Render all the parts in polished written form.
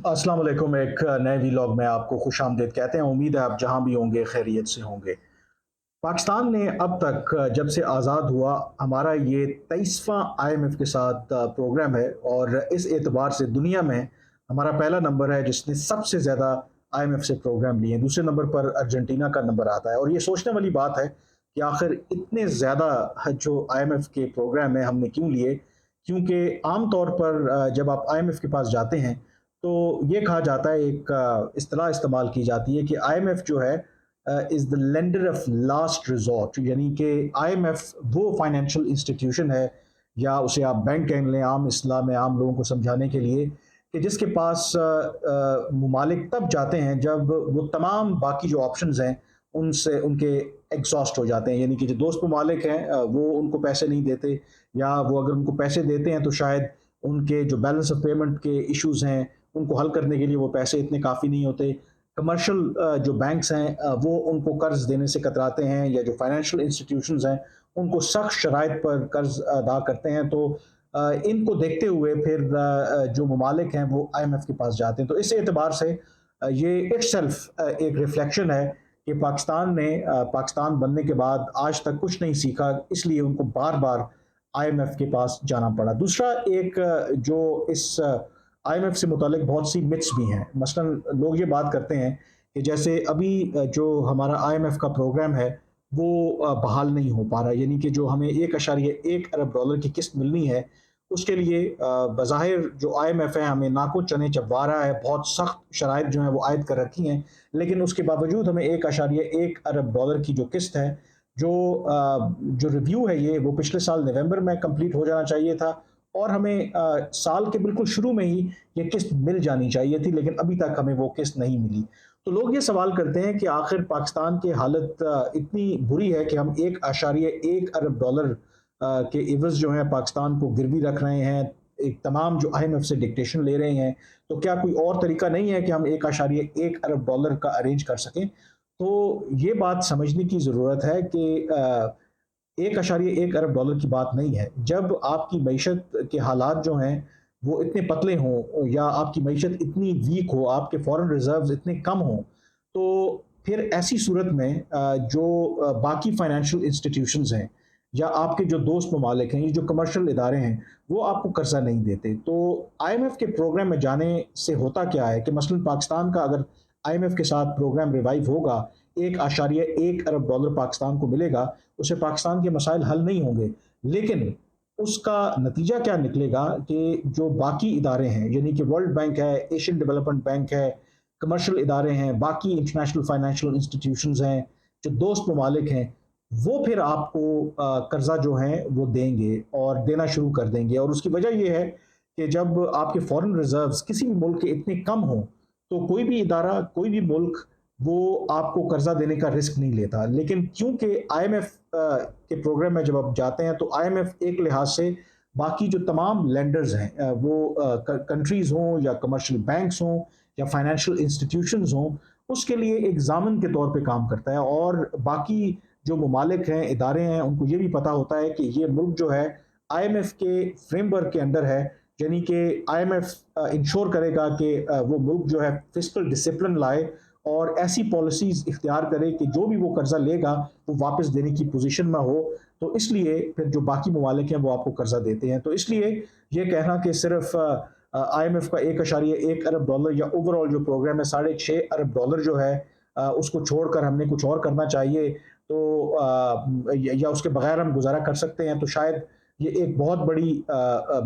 अस्सलाम वालेकुम। एक नए वीलॉग में आपको खुशामदीद कहते हैं। उम्मीद है आप जहाँ भी होंगे खैरियत से होंगे। पाकिस्तान ने अब तक जब से आज़ाद हुआ हमारा ये 23वां आईएमएफ के साथ प्रोग्राम है और इस एतबार से दुनिया में हमारा पहला नंबर है जिसने सबसे ज़्यादा आईएमएफ से प्रोग्राम लिए हैं। दूसरे नंबर पर अर्जेंटीना का नंबर आता है और ये सोचने वाली बात है कि आखिर इतने ज़्यादा जो आईएमएफ के प्रोग्राम है हमने क्यों लिए। क्योंकि आम तौर पर जब आप आईएमएफ के पास जाते हैं तो ये कहा जाता है, एक इस्तेलाह इस्तेमाल की जाती है कि आईएमएफ जो है is the lender of last resort, यानी कि आईएमएफ वो फाइनेंशियल इंस्टीट्यूशन है, या उसे आप बैंक कह लें आम इस्लाह में आम लोगों को समझाने के लिए, कि जिसके पास ममालिक तब जाते हैं जब वो तमाम बाकी जो ऑप्शंस हैं उनसे उनके एग्जॉस्ट हो जाते हैं। यानी कि जो दोस्त ममालिक हैं वो उनको पैसे नहीं देते, या वो अगर उनको पैसे देते हैं तो शायद उनके जो बैलेंस ऑफ पेमेंट के इश्यूज हैं उनको हल करने के लिए वो पैसे इतने काफ़ी नहीं होते। कमर्शियल जो बैंक्स हैं वो उनको कर्ज देने से कतराते हैं, या जो फाइनेंशियल इंस्टीट्यूशंस हैं उनको सख्त शराइत पर कर्ज अदा करते हैं। तो इनको देखते हुए फिर जो ममालिक हैं वो आईएमएफ के पास जाते हैं। तो इस एतबार से ये इट्सेल्फ एक रिफ्लेक्शन है कि पाकिस्तान ने पाकिस्तान बनने के बाद आज तक कुछ नहीं सीखा, इसलिए उनको बार बार आईएमएफ के पास जाना पड़ा। दूसरा एक जो इस आईएमएफ से मुतालिक बहुत सी मिथ्स भी हैं। मसलन लोग ये बात करते हैं कि जैसे अभी जो हमारा आईएमएफ का प्रोग्राम है वो बहाल नहीं हो पा रहा, यानी कि जो हमें 1.1 अरब डॉलर की किस्त मिलनी है उसके लिए बज़ाहिर जो आईएमएफ है हमें नाको चने चबवा रहा है, बहुत सख्त शराइत जो है वो आयद कर रखी हैं, लेकिन उसके बावजूद हमें 1.1 अरब डॉलर की जो किस्त है, जो रिव्यू है ये वो पिछले साल नवंबर में कंप्लीट हो जाना चाहिए था और हमें साल के बिल्कुल शुरू में ही ये किस्त मिल जानी चाहिए थी, लेकिन अभी तक हमें वो किस्त नहीं मिली। तो लोग ये सवाल करते हैं कि आखिर पाकिस्तान की हालत इतनी बुरी है कि हम 1.1 अरब डॉलर के इवज़ जो है पाकिस्तान को गिरवी रख रहे हैं, एक तमाम जो आईएमएफ से डिक्टेशन ले रहे हैं। तो क्या कोई और तरीका नहीं है कि हम 1.1 अरब डॉलर का अरेंज कर सकें? तो ये बात समझने की ज़रूरत है कि 1.1 अरब डॉलर की बात नहीं है। जब आपकी मईशत के हालात जो हैं वो इतने पतले हों, या आपकी मईशत इतनी वीक हो, आपके फॉरेन रिजर्व्स इतने कम हों, तो फिर ऐसी सूरत में जो बाकी फाइनेंशियल इंस्टीट्यूशंस हैं या आपके जो दोस्त ममालिक हैं, ये जो कमर्शियल इदारे हैं, वो आपको कर्जा नहीं देते। तो आईएमएफ के प्रोग्राम में जाने से होता क्या है कि मसलन पाकिस्तान का अगर आईएमएफ के साथ प्रोग्राम रिवाइव होगा, 1.1 अरब डॉलर पाकिस्तान को मिलेगा, उससे पाकिस्तान के मसाइल हल नहीं होंगे। लेकिन उसका नतीजा क्या निकलेगा कि जो बाकी इदारे हैं, यानी कि वर्ल्ड बैंक है, एशियन डेवलपमेंट बैंक है, कमर्शियल इदारे हैं, बाकी इंटरनेशनल फाइनेंशियल इंस्टीट्यूशंस हैं, जो दोस्त ममालिक हैं, वो फिर आपको कर्जा जो है वो देंगे और देना शुरू कर देंगे। और उसकी वजह ये है कि जब आपके फॉरेन रिजर्व्स किसी भी मुल्क के इतने कम हों, तो कोई भी इदारा, कोई भी मुल्क वो आपको कर्जा देने का रिस्क नहीं लेता। लेकिन क्योंकि आईएमएफ के प्रोग्राम में जब आप जाते हैं तो आईएमएफ एक लिहाज से बाकी जो तमाम लेंडर्स हैं, वो कंट्रीज हों या कमर्शियल बैंक्स हों या फाइनेंशियल इंस्टीट्यूशंस हों, उसके लिए एक जामन के तौर पे काम करता है। और बाकी जो ममालिक हैं, इदारे हैं, उनको ये भी पता होता है कि ये मुल्क जो है आईएमएफ के फ्रेमवर्क के अंडर है, यानी कि आईएमएफ इंश्योर करेगा कि वो मुल्क जो है फिस्कल डिसिप्लिन लाए और ऐसी पॉलिसीज इख्तियार करे कि जो भी वो कर्जा लेगा वो वापस देने की पोजीशन में हो। तो इसलिए फिर जो बाकी ममालिक हैं वो आपको कर्जा देते हैं। तो इसलिए ये कहना कि सिर्फ आईएमएफ का 1.1 अरब डॉलर या ओवरऑल जो प्रोग्राम है 6.5 अरब डॉलर जो है उसको छोड़कर हमने कुछ और करना चाहिए, तो या उसके बगैर हम गुजारा कर सकते हैं, तो शायद ये एक बहुत बड़ी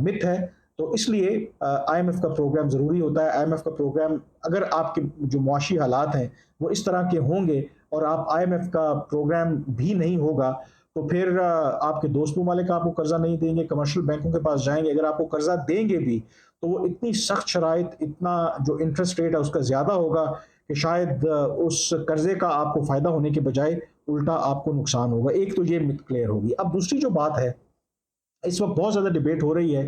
मिथ है। तो इसलिए आईएमएफ का प्रोग्राम ज़रूरी होता है। आईएमएफ का प्रोग्राम, अगर आपके जो मुआशी हालात हैं वो इस तरह के होंगे और आप आईएमएफ का प्रोग्राम भी नहीं होगा, तो फिर आपके दोस्त ममालिक आपको कर्जा नहीं देंगे, कमर्शियल बैंकों के पास जाएंगे, अगर आपको कर्जा देंगे भी तो वो इतनी सख्त शराइत, इतना जो इंटरेस्ट रेट है उसका ज़्यादा होगा कि शायद उस कर्जे का आपको फ़ायदा होने के बजाय उल्टा आपको नुकसान होगा। एक तो ये मिथ क्लियर होगी। अब दूसरी जो बात है, इस वक्त बहुत ज़्यादा डिबेट हो रही है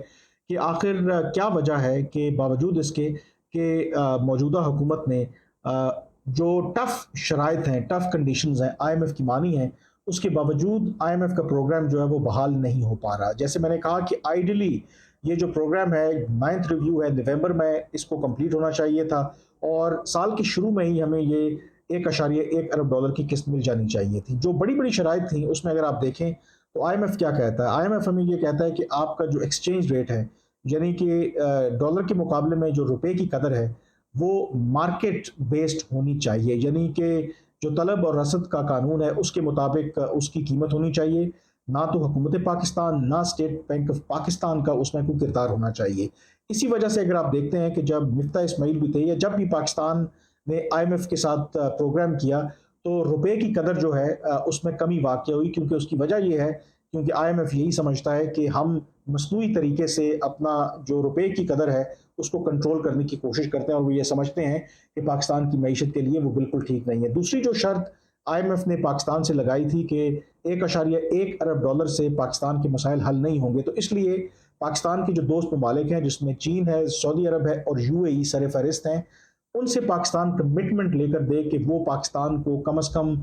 कि आखिर क्या वजह है कि बावजूद इसके कि मौजूदा हुकूमत ने जो टफ शराइत हैं, टफ कंडीशंस हैं, आईएमएफ की मानी है, उसके बावजूद आईएमएफ का प्रोग्राम जो है वो बहाल नहीं हो पा रहा। जैसे मैंने कहा कि आइडियली ये जो प्रोग्राम है 9th रिव्यू है, नवंबर में इसको कंप्लीट होना चाहिए था और साल के शुरू में ही हमें ये 1.1 अरब डॉलर की किस्त मिल जानी चाहिए थी। जो बड़ी-बड़ी शराइत थी उसमें अगर आप देखें तो आईएमएफ क्या कहता है? आईएमएफ हमें ये कहता है कि आपका जो एक्सचेंज रेट है, यानी कि डॉलर के मुकाबले में जो रुपए की कदर है, वो मार्केट बेस्ड होनी चाहिए, यानी कि जो तलब और रसद का कानून है उसके मुताबिक उसकी कीमत होनी चाहिए। ना तो हुकूमत पाकिस्तान, ना स्टेट बैंक ऑफ पाकिस्तान का उसमें कोई किरदार होना चाहिए। इसी वजह से अगर आप देखते हैं कि जब मिफ्ता इस्माइल भी थे या जब भी पाकिस्तान ने आईएमएफ के साथ प्रोग्राम किया, तो रुपए की कदर जो है उसमें कमी वाक़या हुई, क्योंकि उसकी वजह ये है क्योंकि आईएमएफ यही समझता है कि हम मसनूई तरीके से अपना जो रुपए की कदर है उसको कंट्रोल करने की कोशिश करते हैं और वो ये समझते हैं कि पाकिस्तान की मईशत के लिए वो बिल्कुल ठीक नहीं है। दूसरी जो शर्त आईएमएफ ने पाकिस्तान से लगाई थी कि 1.1 अरब डॉलर से पाकिस्तान के मसाइल हल नहीं होंगे, तो इसलिए पाकिस्तान के जो दोस्त ममालिक हैं जिसमें चीन है, सऊदी अरब है और यूएई सर-ए-फ़हरिस्त हैं, उनसे पाकिस्तान कमिटमेंट लेकर दे कि वो पाकिस्तान को कम से कम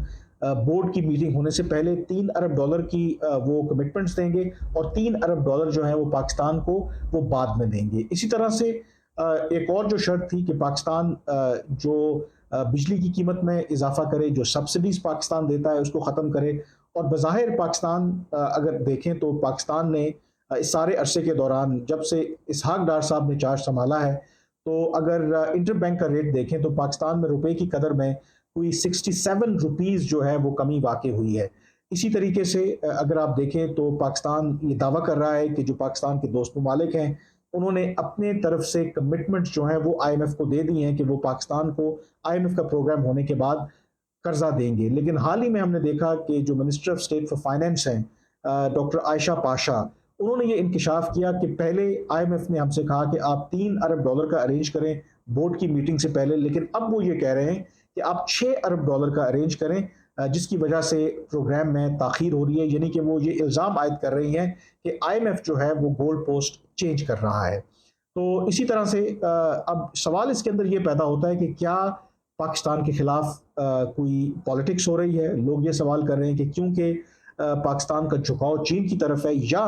बोर्ड की मीटिंग होने से पहले 3 अरब डॉलर की वो कमिटमेंट्स देंगे और 3 अरब डॉलर जो है वो पाकिस्तान को वो बाद में देंगे। इसी तरह से एक और जो शर्त थी कि पाकिस्तान जो बिजली की कीमत में इजाफा करे, जो सब्सिडीज पाकिस्तान देता है उसको ख़त्म करे। और बज़ाहिर पाकिस्तान अगर देखें तो पाकिस्तान ने इस सारे अरसे के दौरान जब से इसहाक डार साहब ने चार्ज संभाला है, तो अगर इंटर बैंक का रेट देखें तो पाकिस्तान में रुपए की कदर में कोई 67 रुपीज़ जो है वो कमी वाक़ई हुई है। इसी तरीके से अगर आप देखें तो पाकिस्तान ये दावा कर रहा है कि जो पाकिस्तान के दोस्त ममालिक हैं उन्होंने अपने तरफ से कमिटमेंट्स जो हैं वो आईएमएफ को दे दी हैं कि वो पाकिस्तान को आईएमएफ का प्रोग्राम होने के बाद कर्जा देंगे। लेकिन हाल ही में हमने देखा कि जो minister of state for finance हैं डॉक्टर आयशा पाशा, उन्होंने ये इंकशाफ किया कि पहले आईएमएफ ने हमसे कहा कि आप 3 अरब डॉलर का अरेंज करें बोर्ड की मीटिंग से पहले, लेकिन अब वो ये कह रहे हैं कि आप 6 अरब डॉलर का अरेंज करें, जिसकी वजह से प्रोग्राम में ताख़ीर हो रही है। यानी कि वो ये इल्ज़ाम आयद कर रही हैं कि आईएमएफ जो है वो गोल्ड पोस्ट चेंज कर रहा है। तो इसी तरह से अब सवाल इसके अंदर ये पैदा होता है कि क्या पाकिस्तान के खिलाफ कोई पॉलिटिक्स हो रही है? लोग ये सवाल कर रहे हैं कि क्योंकि पाकिस्तान का झुकाव चीन की तरफ है, या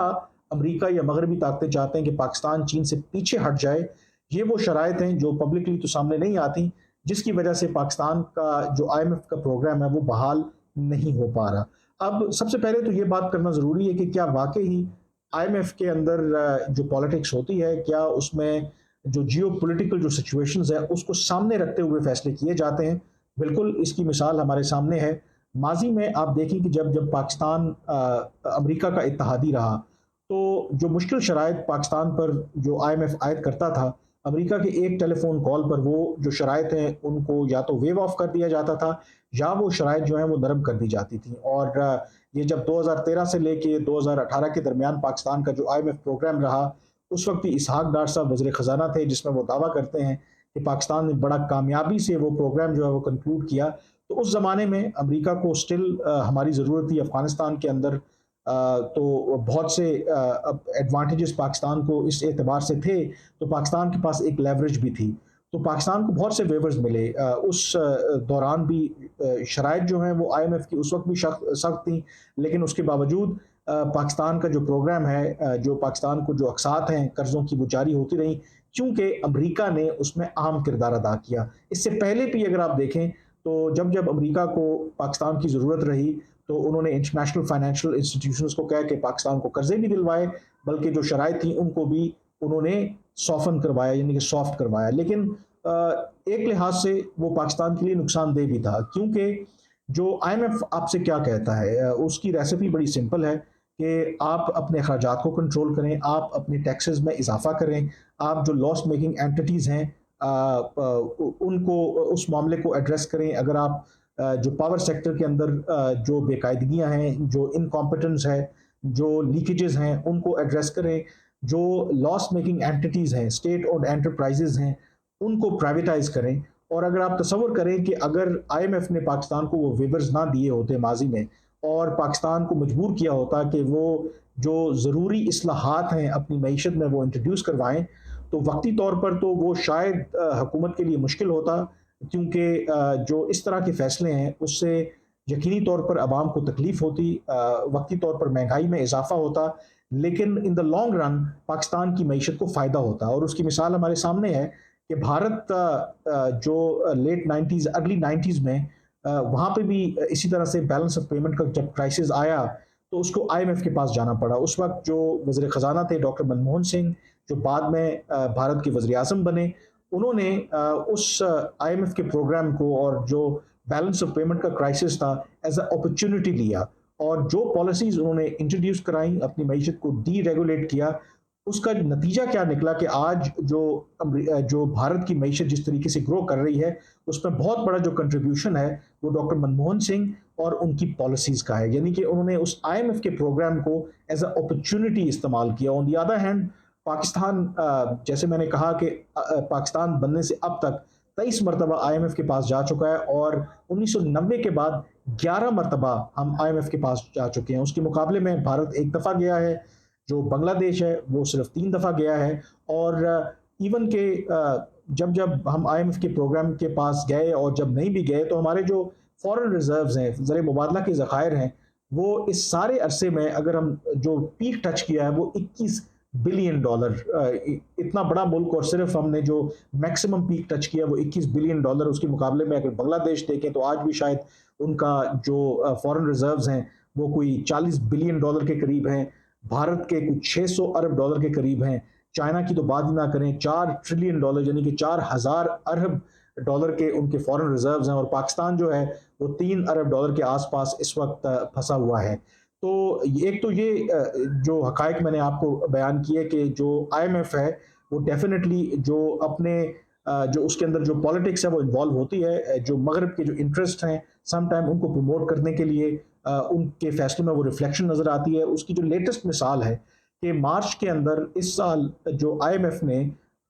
अमेरिका या मगरबी ताकतें चाहते हैं कि पाकिस्तान चीन से पीछे हट जाए। ये वो शराइत हैं जो पब्लिकली तो सामने नहीं आती, जिसकी वजह से पाकिस्तान का जो आईएमएफ का प्रोग्राम है वो बहाल नहीं हो पा रहा। अब सबसे पहले तो ये बात करना ज़रूरी है कि क्या वाकई ही आईएमएफ के अंदर जो पॉलिटिक्स होती है, क्या उसमें जो जियोपॉलिटिकल जो सिचुएशंस है उसको सामने रखते हुए फैसले किए जाते हैं? बिल्कुल इसकी मिसाल हमारे सामने है। माजी में आप देखें कि जब जब पाकिस्तान अमेरिका का इत्तहादी रहा, तो जो मुश्किल शराइत पाकिस्तान पर जो आईएमएफ आयद करता था, अमेरिका के एक टेलीफोन कॉल पर वो जो शराइत हैं उनको या तो वेव ऑफ कर दिया जाता था या वो शराइत जो हैं वो नरम कर दी जाती थी। और ये जब 2013 से लेके 2018 के दरमियान पाकिस्तान का जो आईएमएफ प्रोग्राम रहा, उस वक्त भी इसहाक डार साहब वज़ीर ख़ज़ाना थे, जिसमें वो दावा करते हैं कि पाकिस्तान ने बड़ा कामयाबी से वो प्रोग्राम जो है वो कंक्लूड किया। तो उस ज़माने में अमेरिका को स्टिल हमारी ज़रूरत थी अफ़गानिस्तान के अंदर। तो बहुत से एडवांटेजेस पाकिस्तान को इस एतबार से थे, तो पाकिस्तान के पास एक लेवरेज भी थी। तो पाकिस्तान को बहुत से वेवर्स मिले। उस दौरान भी शराइत जो हैं वो आईएमएफ की उस वक्त भी सख्त थी, लेकिन उसके बावजूद पाकिस्तान का जो प्रोग्राम है, जो पाकिस्तान को जो अक़सात हैं कर्ज़ों की वो जारी होती रहीं, क्योंकि अमेरिका ने उसमें अहम किरदार अदा किया। इससे पहले भी अगर आप देखें तो जब जब अमेरिका को पाकिस्तान की ज़रूरत रही, तो उन्होंने इंटरनेशनल फाइनेंशियल इंस्टीट्यूशंस को कह के पाकिस्तान को कर्जे भी दिलवाए, बल्कि जो शराइत थी उनको भी उन्होंने सॉफन करवाया, यानी कि सॉफ्ट करवाया। लेकिन एक लिहाज से वो पाकिस्तान के लिए नुकसानदेह भी था, क्योंकि जो आईएमएफ आपसे क्या कहता है, उसकी रेसिपी बड़ी सिंपल है कि आप अपने अखराजात को कंट्रोल करें, आप अपने टैक्सेस में इजाफा करें, आप जो लॉस मेकिंग एंटिटीज़ हैं उनको उस मामले को एड्रेस करें। अगर आप जो पावर सेक्टर के अंदर जो बेकायदगियाँ हैं, जो इनकॉम्पिटेंस है, जो लीकेजेस हैं, उनको एड्रेस करें। जो लॉस मेकिंग एंटिटीज़ हैं, स्टेट ओन्ड एंटरप्राइजेज़ हैं, उनको प्राइवेटाइज़ करें। और अगर आप तसव्वुर करें कि अगर आईएमएफ ने पाकिस्तान को वो वेवर्स ना दिए होते माजी में और पाकिस्तान को मजबूर किया होता कि वो जो ज़रूरी इस्लाहात हैं अपनी मईशत में वो इंट्रोड्यूस करवाएं, तो वक्ती तौर पर तो वो शायद हुकूमत के लिए मुश्किल होता, क्योंकि जो इस तरह के फ़ैसले हैं उससे यकीनी तौर पर आवाम को तकलीफ़ होती, वक्ती तौर पर महंगाई में इजाफ़ा होता। लेकिन in the long run Pakistan की मईशत को फ़ायदा होता है। और उसकी मिसाल हमारे सामने है कि भारत जो लेट 90s अर्ली 90s में वहाँ पे भी इसी तरह से बैलेंस ऑफ पेमेंट का जब क्राइसिस आया तो उसको आईएमएफ के पास जाना पड़ा। उस वक्त जो वज़ीर ख़जाना थे डॉक्टर मनमोहन सिंह, जो बाद में भारत के वज़ीर आज़म बने, उन्होंने उस आईएमएफ के प्रोग्राम को और जो बैलेंस ऑफ पेमेंट का क्राइसिस था एज अ अपॉर्चुनिटी लिया, और जो पॉलिसीज उन्होंने इंट्रोड्यूस कराई, अपनी मीशत को डी रेगुलेट किया, उसका नतीजा क्या निकला कि आज जो भारत की मीशत जिस तरीके से ग्रो कर रही है, उसमें बहुत बड़ा जो कंट्रीब्यूशन है वो डॉक्टर मनमोहन सिंह और उनकी पॉलिसीज का है। यानी कि उन्होंने उस आईएमएफ के प्रोग्राम को एज अ अपॉर्चुनिटी इस्तेमाल किया। On the other hand Pakistan, जैसे मैंने कहा कि पाकिस्तान बनने से अब तक 23 मरतबा आईएमएफ के पास जा चुका है, और 1990 के बाद 11 मरतबा हम आईएमएफ के पास जा चुके हैं। उसके मुकाबले में भारत एक दफ़ा गया है, जो बांग्लादेश है वो सिर्फ 3 दफ़ा गया है। और इवन के जब जब हम आईएमएफ के प्रोग्राम के पास गए और जब नहीं भी गए, तो हमारे जो फॉरेन रिजर्व्स हैं, ज़र मुबादला के ज़खायर हैं, वो इस सारे अरसे में अगर हम जो पीक टच किया है वो 21 बिलियन डॉलर। इतना बड़ा मुल्क और सिर्फ हमने जो मैक्सिमम पीक टच किया वो 21 बिलियन डॉलर। उसके मुकाबले में अगर बांग्लादेश देखें तो आज भी शायद उनका जो फॉरेन रिजर्व्स हैं वो कोई 40 बिलियन डॉलर के करीब हैं, भारत के कुछ 600 अरब डॉलर के करीब हैं। चाइना की तो बात ही ना करें, 4 ट्रिलियन डॉलर यानी कि 4000 अरब डॉलर के उनके फॉरेन रिजर्व्स हैं, और पाकिस्तान जो है वो 3 अरब डॉलर के आसपास इस वक्त फंसा हुआ है। तो एक तो ये जो हकायक मैंने आपको बयान किए कि जो आईएमएफ है वो डेफिनेटली जो अपने जो उसके अंदर जो पॉलिटिक्स है वो इन्वॉल्व होती है, जो मगरब के जो इंटरेस्ट हैं सम टाइम उनको प्रमोट करने के लिए उनके फैसलों में वो रिफ्लेक्शन नज़र आती है। उसकी जो लेटेस्ट मिसाल है कि मार्च के अंदर इस साल जो आईएमएफ ने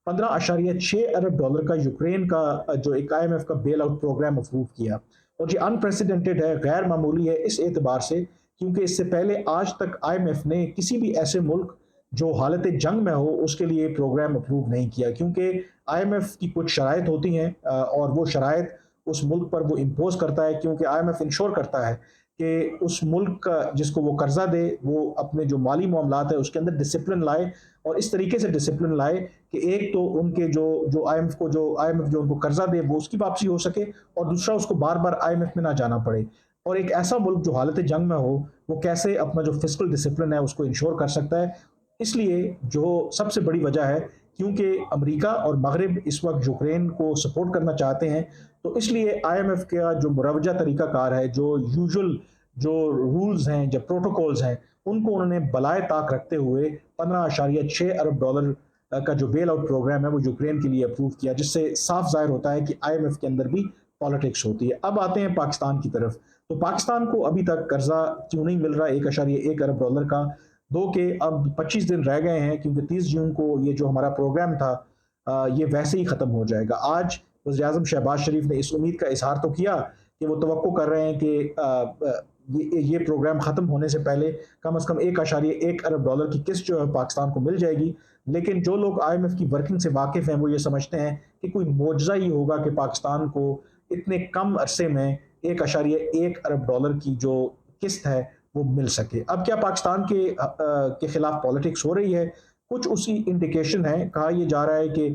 15.6 अरब डॉलर का यूक्रेन का जो एक आईएमएफ का बेल आउट प्रोग्राम अप्रूव किया, और ये अनप्रेसिडेंटेड है, गैर मामूली है इस एतबार से क्योंकि इससे पहले आज तक आईएमएफ ने किसी भी ऐसे मुल्क जो हालत जंग में हो उसके लिए प्रोग्राम अप्रूव नहीं किया, क्योंकि आईएमएफ की कुछ शराइत होती हैं और वो शराइत उस मुल्क पर वो इम्पोज करता है, क्योंकि आईएमएफ इंश्योर करता है कि उस मुल्क का जिसको वो कर्जा दे वो अपने जो माली मामलात है उसके अंदर डिसिप्लिन लाए, और इस तरीके से डिसिप्लिन लाए कि एक तो उनके जो आईएमएफ जो उनको कर्जा दे वो उसकी वापसी हो सके, और दूसरा उसको बार बार आईएमएफ में ना जाना पड़े। और एक ऐसा मुल्क जो हालत जंग में हो वो कैसे अपना जो फिस्कल डिसिप्लिन है उसको इंश्योर कर सकता है। इसलिए जो सबसे बड़ी वजह है, क्योंकि अमेरिका और मगरब इस वक्त यूक्रेन को सपोर्ट करना चाहते हैं, तो इसलिए आईएमएफ का जो मुरवजा तरीकाकार है, जो यूजुअल जो रूल्स हैं, जो प्रोटोकॉल्स हैं, उनको उन्होंने बलाए ताक रखते हुए 15.6 अरब डॉलर का जो बेल आउट प्रोग्राम है वो यूक्रेन के लिए अप्रूव किया, जिससे साफ जाहिर होता है कि आईएमएफ के अंदर भी पॉलिटिक्स होती है। अब आते हैं पाकिस्तान की तरफ। तो पाकिस्तान को अभी तक कर्जा क्यों नहीं मिल रहा 1.1 अरब डॉलर का? दो के अब 25 दिन रह गए हैं, क्योंकि 30 जून को ये जो हमारा प्रोग्राम था ये वैसे ही ख़त्म हो जाएगा। आज वज़ीर-ए-आज़म शहबाज शरीफ ने इस उम्मीद का इजहार तो किया कि वो तवक्को कर रहे हैं कि ये प्रोग्राम ख़त्म होने से पहले कम से कम 1.1 अरब डॉलर की किस्त जो है पाकिस्तान को मिल जाएगी। लेकिन जो लोग आईएमएफ की वर्किंग से वाकिफ़ हैं वो ये समझते हैं कि कोई मौजज़ा ही होगा कि पाकिस्तान को इतने कम अरसे में 1.1 अरब डॉलर की जो किस्त है वो मिल सके। अब क्या पाकिस्तान के खिलाफ पॉलिटिक्स हो रही है? कुछ उसी इंडिकेशन है। कहा यह जा रहा है कि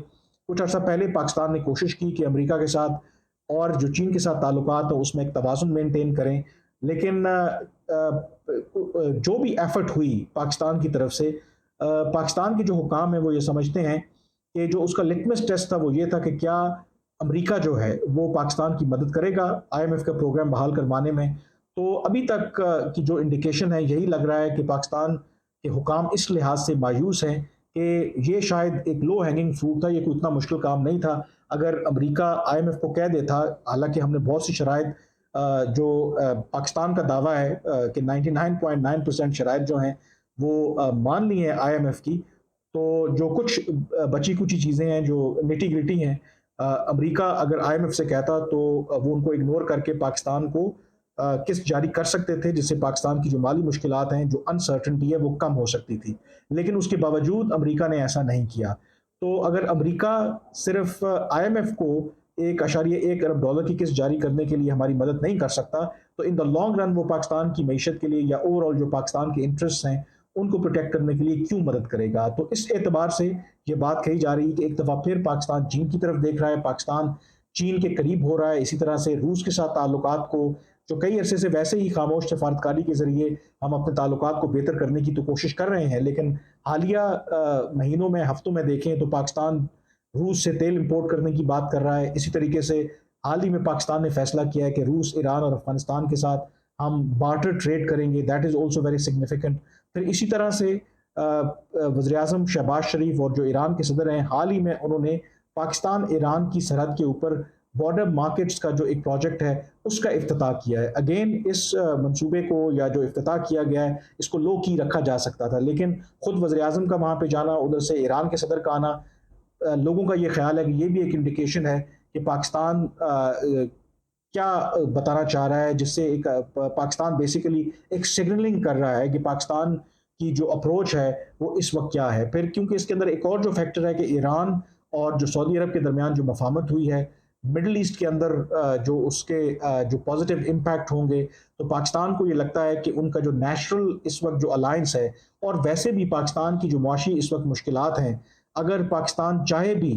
कुछ अर्सा पहले पाकिस्तान ने कोशिश की कि अमेरिका के साथ और जो चीन के साथ ताल्लुकात हो उसमें एक तवाज़ुन मेंटेन करें, लेकिन जो भी एफर्ट हुई पाकिस्तान की तरफ से, पाकिस्तान के जो हुकाम हैं वो ये समझते हैं कि जो उसका लिटमस टेस्ट था वो ये था कि क्या अमेरिका जो है वो पाकिस्तान की मदद करेगा आईएमएफ का प्रोग्राम बहाल करवाने में। तो अभी तक की जो इंडिकेशन है यही लग रहा है कि पाकिस्तान के हुकाम इस लिहाज से मायूस हैं कि ये शायद एक लो हैंगिंग फ्रूट था, ये कोई इतना मुश्किल काम नहीं था। अगर अमेरिका आईएमएफ को कह देता, हालांकि हमने बहुत सी शराइत जो पाकिस्तान का दावा है कि 99.9% शराइत जो हैं वो मान ली हैं आईएमएफ की, तो जो कुछ बची कुची चीज़ें हैं जो निटी ग्रिटी हैं, अमेरिका अगर आईएमएफ से कहता तो वो उनको इग्नोर करके पाकिस्तान को किस्त जारी कर सकते थे, जिससे पाकिस्तान की जो माली मुश्किलात हैं, जो अनसर्टनिटी है वो कम हो सकती थी। लेकिन उसके बावजूद अमेरिका ने ऐसा नहीं किया। तो अगर अमेरिका सिर्फ आईएमएफ को 1.1 अरब डॉलर की किस्त जारी करने के लिए हमारी मदद नहीं कर सकता, तो इन द लॉन्ग रन वो पाकिस्तान की मीशत के लिए या ओवरऑल जो पाकिस्तान के इंटरेस्ट हैं उनको प्रोटेक्ट करने के लिए क्यों मदद करेगा। तो इस एतबार से ये बात कही जा रही है कि एक दफ़ा फिर पाकिस्तान चीन की तरफ देख रहा है, पाकिस्तान चीन के करीब हो रहा है। इसी तरह से रूस के साथ ताल्लुकात को, जो कई अरसे से वैसे ही खामोश सफारतकारी के ज़रिए हम अपने ताल्लुकात को बेहतर करने की तो कोशिश कर रहे हैं, लेकिन हालिया महीनों में, हफ्तों में देखें तो पाकिस्तान रूस से तेल इंपोर्ट करने की बात कर रहा है। इसी तरीके से हाल ही में पाकिस्तान ने फैसला किया है कि रूस, ईरान और अफगानिस्तान के साथ हम बार्टर ट्रेड करेंगे, that is also very significant. फिर इसी तरह से वज़ीर आज़म शहबाज शरीफ और जो ईरान के सदर हैं, हाल ही में उन्होंने पाकिस्तान ईरान की सरहद के ऊपर बॉर्डर मार्केट्स का जो एक प्रोजेक्ट है उसका इफ्तिताह किया है। अगेन इस मंसूबे को या जो इफ्तिताह किया गया है इसको लो की रखा जा सकता था, लेकिन खुद वज़ीर आज़म का वहाँ पे जाना, उधर से ईरान के सदर का आना, लोगों का ये ख्याल है कि ये भी एक इंडिकेशन है कि पाकिस्तान क्या बताना चाह रहा है, जिससे एक पाकिस्तान बेसिकली एक सिग्नलिंग कर रहा है कि पाकिस्तान की जो अप्रोच है वो इस वक्त क्या है। फिर क्योंकि इसके अंदर एक और जो फैक्टर है कि ईरान और जो सऊदी अरब के दरमियान जो मफाहमत हुई है मिडल ईस्ट के अंदर, जो उसके जो पॉजिटिव इम्पैक्ट होंगे, तो पाकिस्तान को ये लगता है कि उनका जो नेचुरल इस वक्त जो अलायंस है, और वैसे भी पाकिस्तान की जो मुआशी इस वक्त मुश्किलात हैं, अगर पाकिस्तान चाहे भी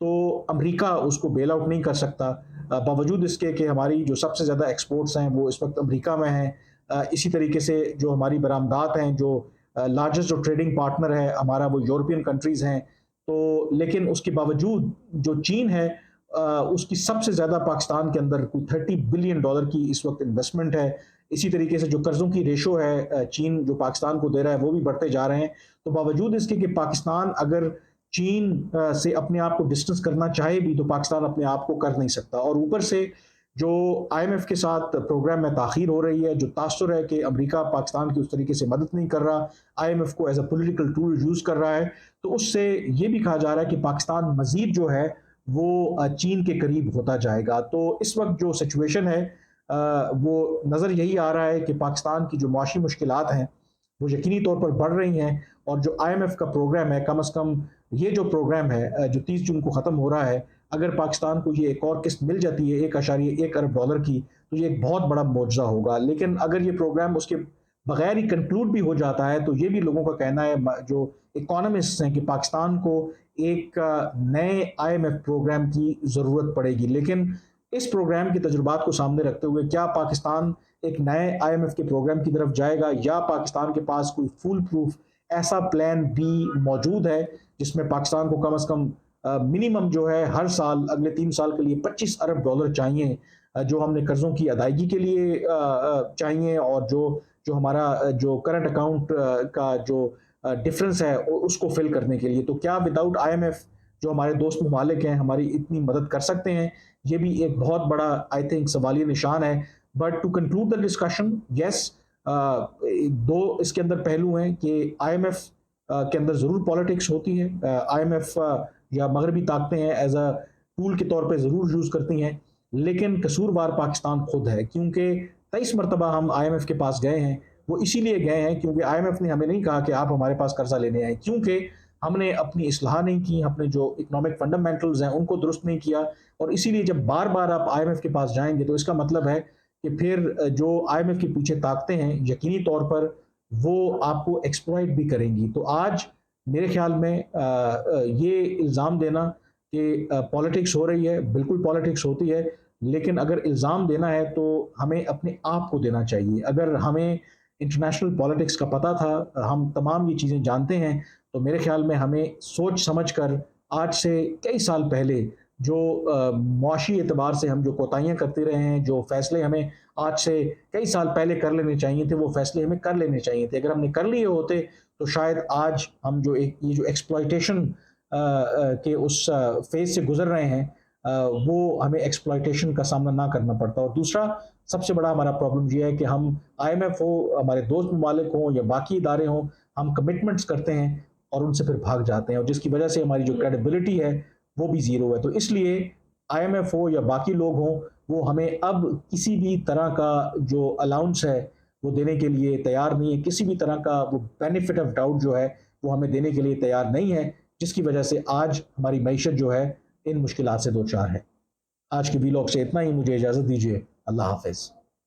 तो अमेरिका उसको बेल आउट नहीं कर सकता, बावजूद इसके कि हमारी जो सबसे ज़्यादा एक्सपोर्ट्स हैं वो इस वक्त अमेरिका में हैं। इसी तरीके से जो हमारी बरामदात हैं, जो लार्जेस्ट जो ट्रेडिंग पार्टनर है हमारा वो यूरोपियन कंट्रीज़ हैं। तो लेकिन उसके बावजूद जो चीन है, उसकी सबसे ज़्यादा पाकिस्तान के अंदर कोई $30 बिलियन की इस वक्त इन्वेस्टमेंट है। इसी तरीके से जो कर्ज़ों की रेशो है चीन जो पाकिस्तान को दे रहा है वो भी बढ़ते जा रहे हैं। तो बावजूद इसके कि पाकिस्तान अगर चीन से अपने आप को डिस्टेंस करना चाहे भी तो पाकिस्तान अपने आप को कर नहीं सकता, और ऊपर से जो IMF के साथ प्रोग्राम में ताख़ीर हो रही है, जो तासुर है कि अमेरिका पाकिस्तान की उस तरीके से मदद नहीं कर रहा, IMF को as a political tool use कर रहा है, तो उससे ये भी कहा जा रहा है कि पाकिस्तान मज़ीद जो है वो चीन के करीब होता जाएगा। तो इस वक्त जो सिचुएशन है वो नज़र यही आ रहा है कि पाकिस्तान की जो मुआशी मुश्किलात हैं वो यकीनी तौर पर बढ़ रही हैं, और जो IMF का प्रोग्राम है, कम से कम ये जो प्रोग्राम है जो 30 जून को ख़त्म हो रहा है, अगर पाकिस्तान को ये एक और किस्त मिल जाती है $1.1 अरब की, तो ये एक बहुत बड़ा मुआवजा होगा। लेकिन अगर ये प्रोग्राम उसके बगैर ही कंक्लूड भी हो जाता है तो ये भी लोगों का कहना है, जो इकोनॉमिस्ट्स हैं, कि पाकिस्तान को एक नए IMF प्रोग्राम की ज़रूरत पड़ेगी। लेकिन इस प्रोग्राम के तजुर्बात को सामने रखते हुए क्या पाकिस्तान एक नए IMF के प्रोग्राम की तरफ जाएगा, या पाकिस्तान के पास कोई फुल प्रूफ ऐसा प्लान बी मौजूद है जिसमें पाकिस्तान को कम से कम मिनिमम जो है हर साल अगले 3 साल के लिए $25 अरब चाहिए, जो हमने कर्ज़ों की अदायगी के लिए चाहिए, और जो हमारा जो करंट अकाउंट का जो डिफरेंस है उसको फिल करने के लिए। तो क्या विदाउट IMF जो हमारे दोस्त ममालिक हैं हमारी इतनी मदद कर सकते हैं? ये भी एक बहुत बड़ा आई थिंक सवालिया निशान है। But to conclude the discussion, yes, दो इसके अंदर पहलू हैं कि IMF के अंदर ज़रूर पॉलिटिक्स होती है। IMF या मगरबी ताकतें हैं एज अ टूल के तौर पे ज़रूर यूज़ करती हैं, लेकिन कसूरवार पाकिस्तान खुद है, क्योंकि 23 मरतबा हम IMF के पास गए हैं। वो इसीलिए गए हैं क्योंकि IMF ने हमें नहीं कहा कि आप हमारे पास कर्जा लेने आए, क्योंकि हमने अपनी इस्लाह नहीं की, अपने जो इकोनॉमिक फंडामेंटल्स हैं उनको दुरुस्त नहीं किया। और इसीलिए जब बार बार आप IMF के पास जाएंगे तो इसका मतलब है कि फिर जो IMF के पीछे ताकतें हैं यकीनी तौर पर वो आपको एक्सप्लॉइट भी करेंगी। तो आज मेरे ख्याल में ये इल्ज़ाम देना कि पॉलिटिक्स हो रही है, बिल्कुल पॉलिटिक्स होती है, लेकिन अगर इल्ज़ाम देना है तो हमें अपने आप को देना चाहिए। अगर हमें इंटरनेशनल पॉलिटिक्स का पता था, हम तमाम ये चीज़ें जानते हैं, तो मेरे ख्याल में हमें सोच समझ कर आज से कई साल पहले जो मुआशी एतबार से हम जो कोताहियाँ करते रहे हैं, जो फ़ैसले हमें आज से कई साल पहले कर लेने चाहिए थे, वो फ़ैसले हमें कर लेने चाहिए थे। अगर हमने कर लिए होते तो शायद आज हम जो एक ये जो एक्सप्लॉइटेशन के उस फेज़ से गुज़र रहे हैं, वो हमें एक्सप्लॉइटेशन का सामना ना करना पड़ता। और दूसरा सबसे बड़ा हमारा प्रॉब्लम ये है कि हम IMF हो, हमारे दोस्त ममालिक हों या बाकी इदारे हों, हम कमिटमेंट्स करते हैं और उनसे फिर भाग जाते हैं, और जिसकी वजह से हमारी जो क्रेडिबिलिटी है वो भी ज़ीरो है। तो इसलिए IMF हो या बाकी लोग हों, वो हमें अब किसी भी तरह का जो अलाउंस है वो देने के लिए तैयार नहीं है, किसी भी तरह का वो बेनिफिट ऑफ डाउट जो है वो हमें देने के लिए तैयार नहीं है, जिसकी वजह से आज हमारी मईशत जो है इन मुश्किलात से दो चार है। आज के व्लॉग से इतना ही, मुझे इजाज़त दीजिए। अल्लाह हाफ़िज़।